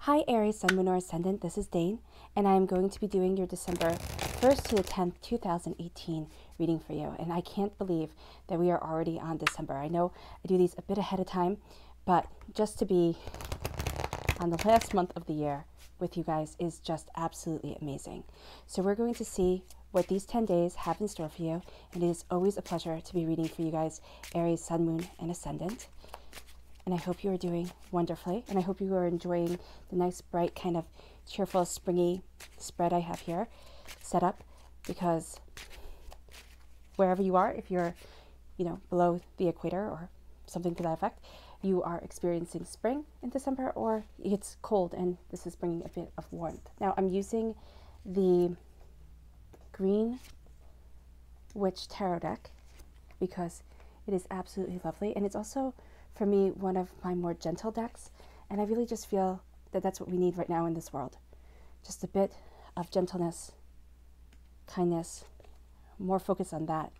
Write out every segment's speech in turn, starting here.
Hi Aries, Sun, Moon, or Ascendant, this is Dane, and I am going to be doing your December 1st to the 10th, 2018 reading for you. And I can't believe that we are already on December. I know I do these a bit ahead of time, but just to be on the last month of the year with you guys is just absolutely amazing. So we're going to see what these 10 days have in store for you, and it is always a pleasure to be reading for you guys, Aries, Sun, Moon, and Ascendant. And I hope you are doing wonderfully, and I hope you are enjoying the nice, bright, kind of cheerful, springy spread I have here set up, because wherever you are, if you're, below the equator or something to that effect, you are experiencing spring in December, or it's cold, and this is bringing a bit of warmth. Now, I'm using the Green Witch Tarot deck because it is absolutely lovely, and it's also, for me, one of my more gentle decks, and I really just feel that that's what we need right now in this world. Just a bit of gentleness, kindness, more focus on that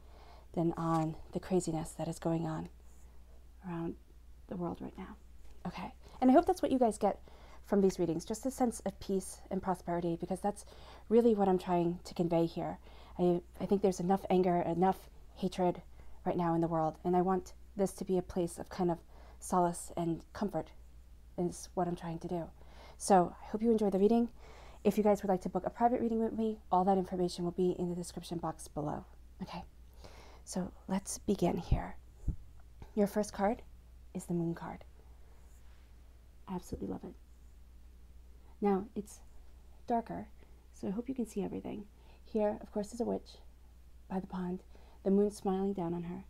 than on the craziness that is going on around the world right now. Okay, and I hope that's what you guys get from these readings, just a sense of peace and prosperity, because that's really what I'm trying to convey here. I think there's enough anger, enough hatred right now in the world, and I want this to be a place of kind of solace and comfort is what I'm trying to do. So I hope you enjoy the reading. If you guys would like to book a private reading with me, all that information will be in the description box below. Okay, so let's begin here. Your first card is the Moon card. I absolutely love it. Now, it's darker, so I hope you can see everything. Here, of course, is a witch by the pond, the moon smiling down on her.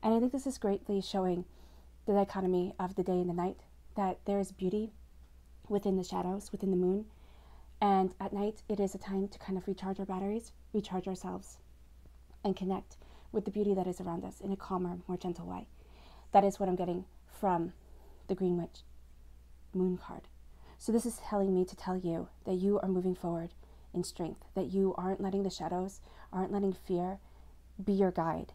And I think this is greatly showing the dichotomy of the day and the night, that there is beauty within the shadows, within the moon. And at night, it is a time to kind of recharge our batteries, recharge ourselves, and connect with the beauty that is around us in a calmer, more gentle way. That is what I'm getting from the Green Witch Moon card. So this is telling me to tell you that you are moving forward in strength, that you aren't letting the shadows, aren't letting fear be your guide,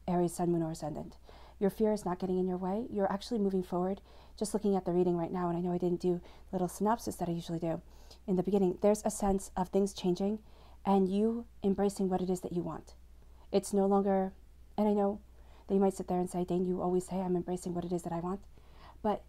Aries, Sun, Moon, or Ascendant. Your fear is not getting in your way. You're actually moving forward. Just looking at the reading right now, and I know I didn't do a little synopsis that I usually do in the beginning, there's a sense of things changing and you embracing what it is that you want. It's no longer, and I know that you might sit there and say, Dane, you always say I'm embracing what it is that I want. But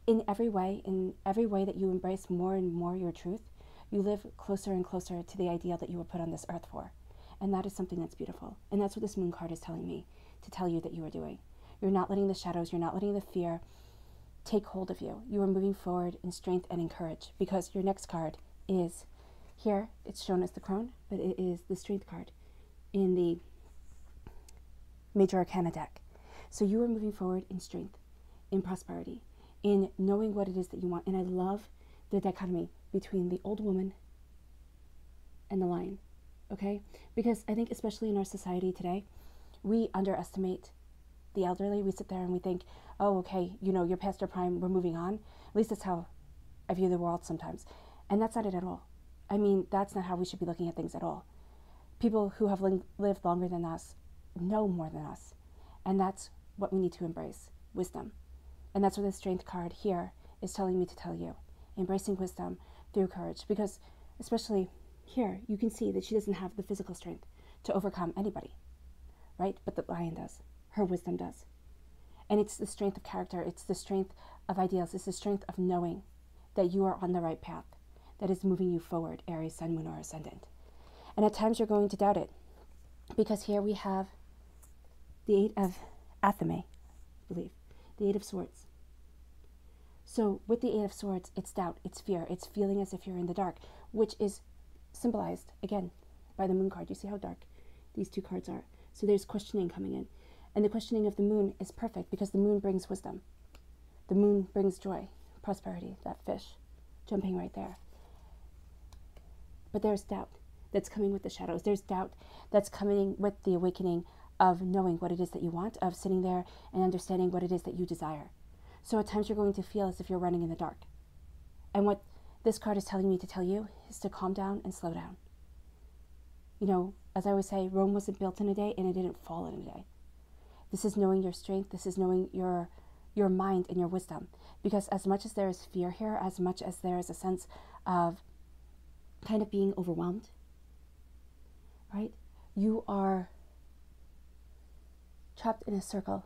in every way that you embrace more and more your truth, you live closer and closer to the ideal that you were put on this earth for. And that is something that's beautiful. And that's what this Moon card is telling me to tell you that you are doing. You're not letting the shadows, you're not letting the fear take hold of you. You are moving forward in strength and in courage, because your next card is, here it's shown as the Crone, but it is the Strength card in the Major Arcana deck. So you are moving forward in strength, in prosperity, in knowing what it is that you want. And I love the dichotomy between the old woman and the lion, okay? Because I think especially in our society today, we underestimate the elderly. We sit there and we think, oh, okay, you're past your prime, we're moving on. At least that's how I view the world sometimes. And that's not it at all. I mean, that's not how we should be looking at things at all. People who have lived longer than us know more than us. And that's what we need to embrace, wisdom. And that's what the Strength card here is telling me to tell you. Embracing wisdom through courage. Because especially here, you can see that she doesn't have the physical strength to overcome anybody, right? But the lion does. Her wisdom does. And it's the strength of character. It's the strength of ideals. It's the strength of knowing that you are on the right path that is moving you forward, Aries, Sun, Moon, or Ascendant. And at times you're going to doubt it, because here we have the Eight of Athame, I believe, the Eight of Swords. So with the Eight of Swords, it's doubt, it's fear, it's feeling as if you're in the dark, which is symbolized, again, by the Moon card. You see how dark these two cards are? So there's questioning coming in. And the questioning of the Moon is perfect, because the Moon brings wisdom. The Moon brings joy, prosperity, that fish jumping right there. But there's doubt that's coming with the shadows. There's doubt that's coming with the awakening of knowing what it is that you want, of sitting there and understanding what it is that you desire. So at times you're going to feel as if you're running in the dark. And what this card is telling me to tell you is to calm down and slow down. As I always say, Rome wasn't built in a day, and it didn't fall in a day. This is knowing your strength. This is knowing your your mind and your wisdom. Because as much as there is fear here, as much as there is a sense of kind of being overwhelmed, right? You are trapped in a circle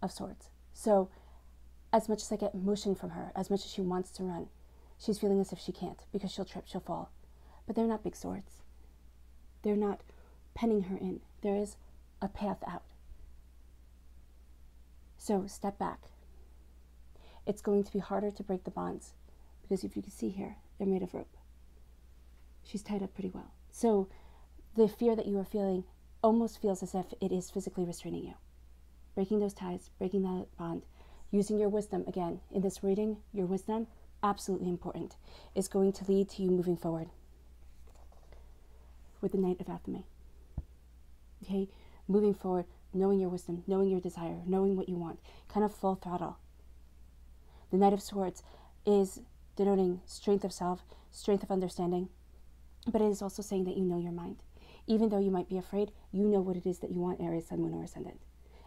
of sorts. So as much as I get motion from her, as much as she wants to run, she's feeling as if she can't because she'll trip, she'll fall. But they're not big swords. They're not penning her in. There is a path out. So step back. It's going to be harder to break the bonds because if you can see here, they're made of rope. She's tied up pretty well. So the fear that you are feeling almost feels as if it is physically restraining you. Breaking those ties, breaking that bond, using your wisdom, again, in this reading, your wisdom, absolutely important, is going to lead to you moving forward with the Knight of Athame. Okay? Moving forward, knowing your wisdom, knowing your desire, knowing what you want, kind of full throttle. The Knight of Swords is denoting strength of self, strength of understanding, but it is also saying that you know your mind. Even though you might be afraid, you know what it is that you want, Aries, Sun, Moon, or Ascendant,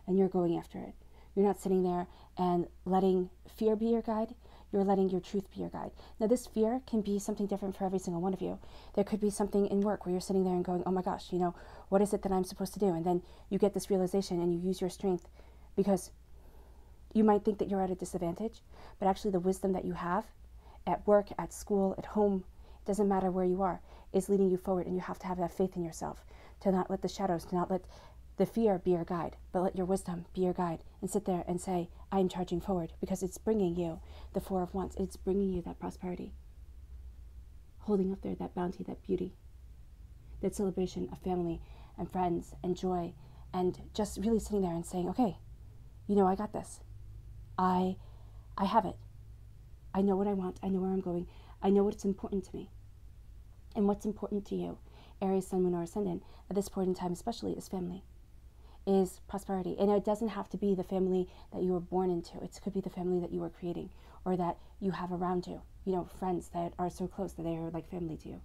and you're going after it. You're not sitting there and letting fear be your guide. You're letting your truth be your guide. Now, this fear can be something different for every single one of you. There could be something in work where you're sitting there and going, oh my gosh, what is it that I'm supposed to do? And then you get this realization and you use your strength because you might think that you're at a disadvantage, but actually the wisdom that you have at work, at school, at home, it doesn't matter where you are, is leading you forward. And you have to have that faith in yourself to not let the shadows, to not let the fear be your guide, but let your wisdom be your guide and sit there and say, I'm charging forward because it's bringing you the Four of Wands. It's bringing you that prosperity, holding up there that bounty, that beauty, that celebration of family and friends and joy, and just really sitting there and saying, okay, I got this. I have it. I know what I want. I know where I'm going. I know what's important to me. And what's important to you, Aries, Sun, Moon, or Ascendant, at this point in time especially, is family, is prosperity. And it doesn't have to be the family that you were born into. It could be the family that you are creating or that you have around you, friends that are so close that they are like family to you.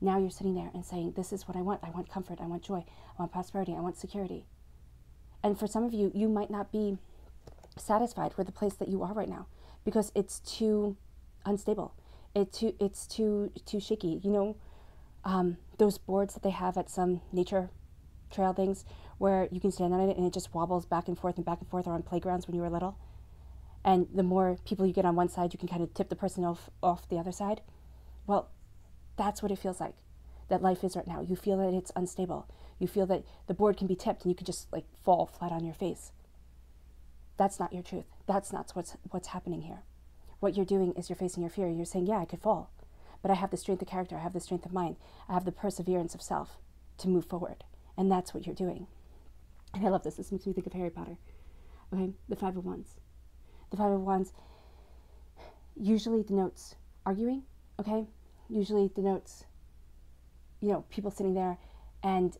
Now you're sitting there and saying, this is what I want. I want comfort. I want joy. I want prosperity. I want security. And for some of you, you might not be satisfied with the place that you are right now because it's too unstable. It's too shaky. Those boards that they have at some nature trail things where you can stand on it and it just wobbles back and forth or on playgrounds when you were little. And the more people you get on one side, you can kind of tip the person off the other side. Well, that's what it feels like that life is right now. You feel that it's unstable. You feel that the board can be tipped and you could just fall flat on your face. That's not your truth. That's not what's happening here. What you're doing is you're facing your fear. You're saying, yeah, I could fall, but I have the strength of character. I have the strength of mind. I have the perseverance of self to move forward. And that's what you're doing. And I love this. This makes me think of Harry Potter. Okay, the Five of Wands. The Five of Wands usually denotes arguing, okay? Usually denotes, people sitting there and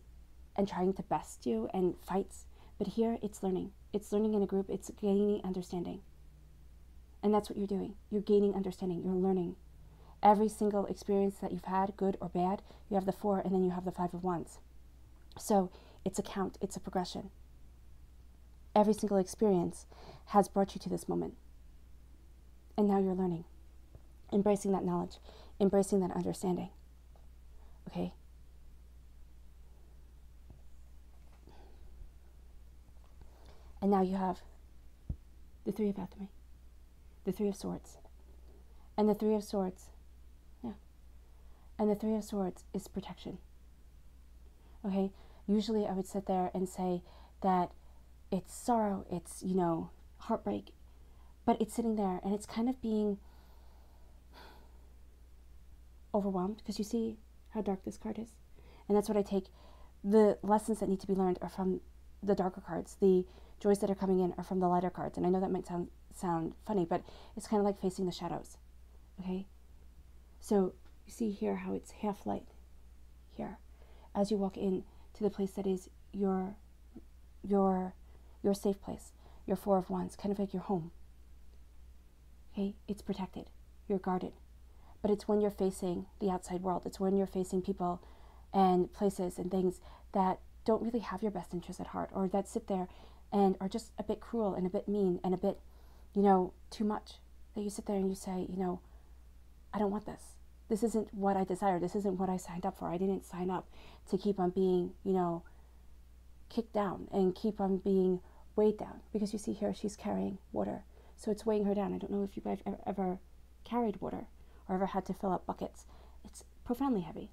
trying to best you and fights. But here it's learning. It's learning in a group. It's gaining understanding. And that's what you're doing. You're gaining understanding. You're learning. Every single experience that you've had, good or bad, you have the Four and then you have the Five of Wands. So it's a count. It's a progression. Every single experience has brought you to this moment. And now you're learning. Embracing that knowledge. Embracing that understanding. Okay? And now you have the Three of Athame. The Three of Swords. And the Three of Swords, and the Three of Swords is protection. Okay? Usually I would sit there and say that it's sorrow, it's, heartbreak, but it's sitting there and it's kind of being overwhelmed because you see how dark this card is. And that's what I take. The lessons that need to be learned are from the darker cards. The joys that are coming in are from the lighter cards. And I know that might sound funny, but it's kind of like facing the shadows. Okay? So you see here how it's half light here as you walk in to the place that is your safe place, your Four of Wands, kind of like your home. Okay? It's protected. You're guarded. But it's when you're facing the outside world. It's when you're facing people and places and things that don't really have your best interests at heart, or that sit there and are just a bit cruel and a bit mean and a bit, too much, that you sit there and you say, I don't want this. This isn't what I desire. This isn't what I signed up for. I didn't sign up to keep on being, kicked down and keep on being weighed down. Because you see here, she's carrying water. So it's weighing her down. I don't know if you guys ever carried water or ever had to fill up buckets. It's profoundly heavy.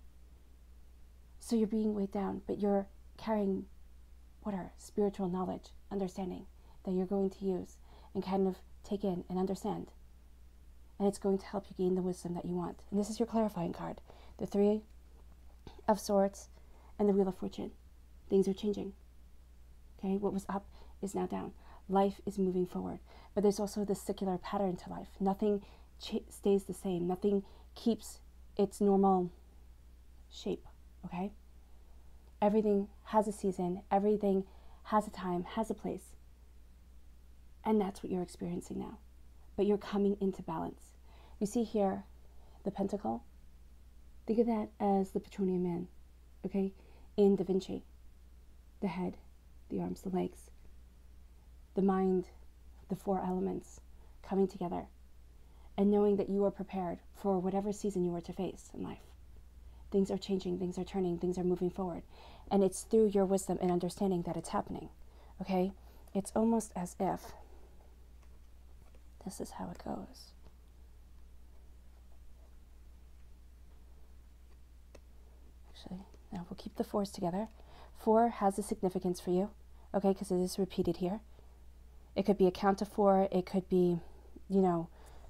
So you're being weighed down, but you're carrying water, spiritual knowledge, understanding that you're going to use and kind of take in and understand. And it's going to help you gain the wisdom that you want. And this is your clarifying card. The Three of Swords and the Wheel of Fortune. Things are changing. Okay, what was up is now down. Life is moving forward. But there's also this secular pattern to life. Nothing stays the same. Nothing keeps its normal shape. Okay? Everything has a season. Everything has a time, has a place. And that's what you're experiencing now. But you're coming into balance. You see here the pentacle. Think of that as the Petronian man, okay? In Da Vinci, the head, the arms, the legs, the mind, the four elements coming together, and knowing that you are prepared for whatever season you are to face in life. Things are changing, things are turning, things are moving forward. And it's through your wisdom and understanding that it's happening, okay? It's almost as if this is how it goes. Actually, now we'll keep the fours together. 4 has a significance for you, okay, because it is repeated here. It could be a count of 4. It could be,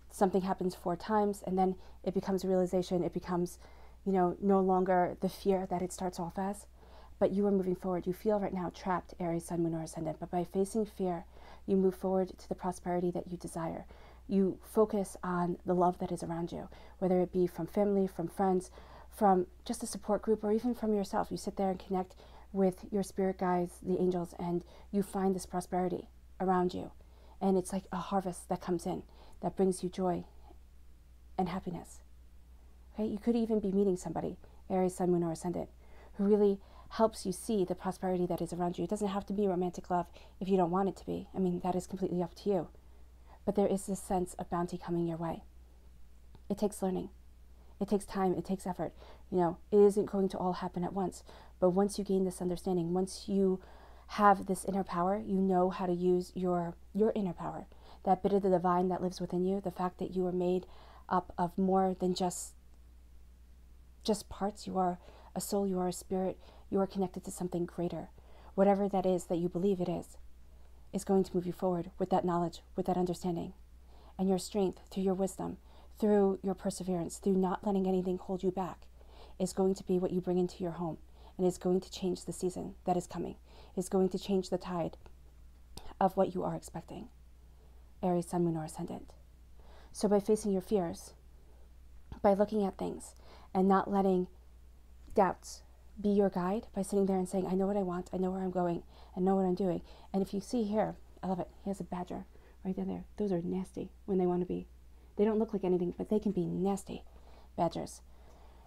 something happens 4 times, and then it becomes a realization. It becomes, no longer the fear that it starts off as. But you are moving forward. You feel right now trapped, Aries, Sun, Moon, or Ascendant. But by facing fear, you move forward to the prosperity that you desire. You focus on the love that is around you, whether it be from family, from friends, from just a support group, or even from yourself. You sit there and connect with your spirit guides, the angels, and you find this prosperity around you. And it's like a harvest that comes in that brings you joy and happiness. Okay? You could even be meeting somebody, Aries, Sun, Moon, or Ascendant, who really helps you see the prosperity that is around you. It doesn't have to be romantic love if you don't want it to be. I mean, that is completely up to you. But there is this sense of bounty coming your way. It takes learning. It takes time. It takes effort. It isn't going to all happen at once. But once you gain this understanding, once you have this inner power, you know how to use your inner power. That bit of the divine that lives within you, the fact that you are made up of more than just parts. You are a soul, you are a spirit, you are connected to something greater. Whatever that is that you believe it is going to move you forward with that knowledge, with that understanding. And your strength, through your wisdom, through your perseverance, through not letting anything hold you back, is going to be what you bring into your home. And is going to change the season that is coming. Is going to change the tide of what you are expecting. Aries, Sun, Moon, or Ascendant. So by facing your fears, by looking at things and not letting doubts be your guide, by sitting there and saying, I know what I want, I know where I'm going, I know what I'm doing. And if you see here, I love it, he has a badger right down there. Those are nasty when they want to be. They don't look like anything, but they can be nasty badgers.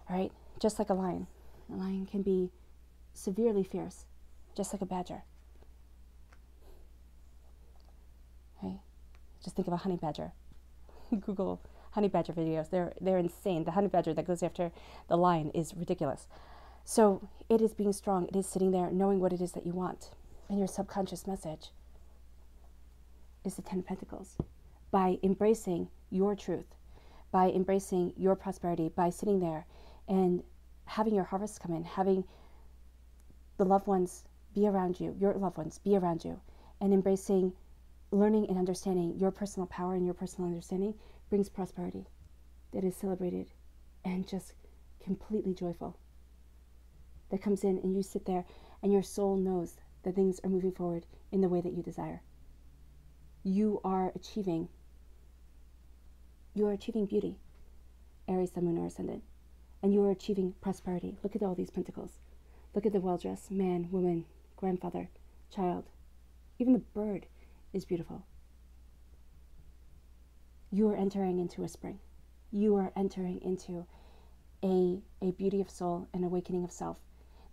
All right? Just like a lion. A lion can be severely fierce, just like a badger. Okay? Just think of a honey badger. Google honey badger videos. They're insane. The honey badger that goes after the lion is ridiculous. So it is being strong. It is sitting there knowing what it is that you want. And your subconscious message is the 10 of Pentacles. By embracing your truth, by embracing your prosperity, by sitting there and having your harvest come in, having the loved ones be around you, your loved ones be around you, and embracing, learning and understanding your personal power and your personal understanding brings prosperity that is celebrated and just completely joyful. That comes in and you sit there and your soul knows that things are moving forward in the way that you desire. You are achieving beauty, Aries, Sun, Moon, or Ascendant. And you are achieving prosperity. Look at all these pentacles. Look at the well-dressed man, woman, grandfather, child. Even the bird is beautiful. You are entering into a spring. You are entering into a beauty of soul, an awakening of self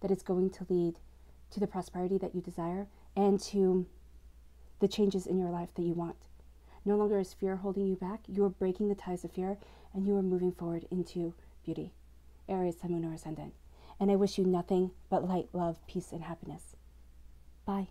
that is going to lead to the prosperity that you desire and to the changes in your life that you want. No longer is fear holding you back. You are breaking the ties of fear and you are moving forward into beauty. Aries, Sun, Moon, or Ascendant. And I wish you nothing but light, love, peace, and happiness. Bye.